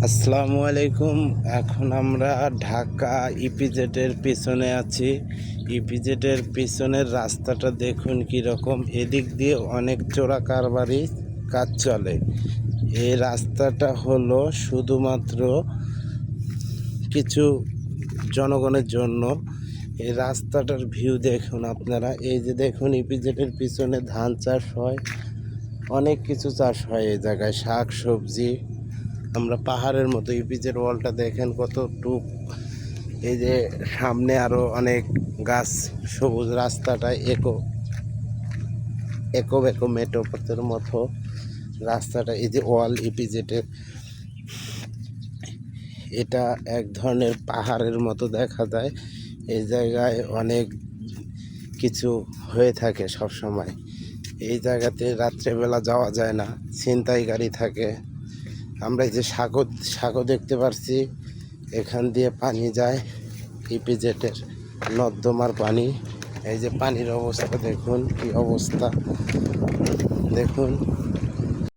আসসালামু আলাইকুম। এখন আমরা ঢাকা ইপিজেডের পিছনে আছি। ইপিজেডের পিছনের রাস্তাটা দেখুন কীরকম, এদিক দিয়ে অনেক চোরা কারবারি কাজ চলে। এই রাস্তাটা হলো শুধুমাত্র কিছু জনগণের জন্য। এই রাস্তাটার ভিউ দেখুন আপনারা, এই যে দেখুন ইপিজেডের পিছনে ধান চাষ হয়, অনেক কিছু চাষ হয় এই জায়গায়, শাক সবজি। আমরা পাহাড়ের মতো ইপিজের ওয়ালটা দেখেন কত টুক, এই যে সামনে আরো অনেক গাছ, সবুজ রাস্তাটায় একো বেকো মেটো পথের মতো রাস্তাটা। এই যে ওয়াল ইপিজেটের, এটা এক ধরনের পাহাড়ের মতো দেখা যায়। এই জায়গায় অনেক কিছু হয়ে থাকে সব সময়। এই জায়গাতে রাত্রেবেলা যাওয়া যায় না, ছিনতাই গাড়ি থাকে। আমরা এই যে সাঁকো দেখতে পাচ্ছি, এখান দিয়ে পানি যায় ইপিজেটের নর্দমার পানি। এই যে পানির অবস্থা দেখুন, কি অবস্থা দেখুন।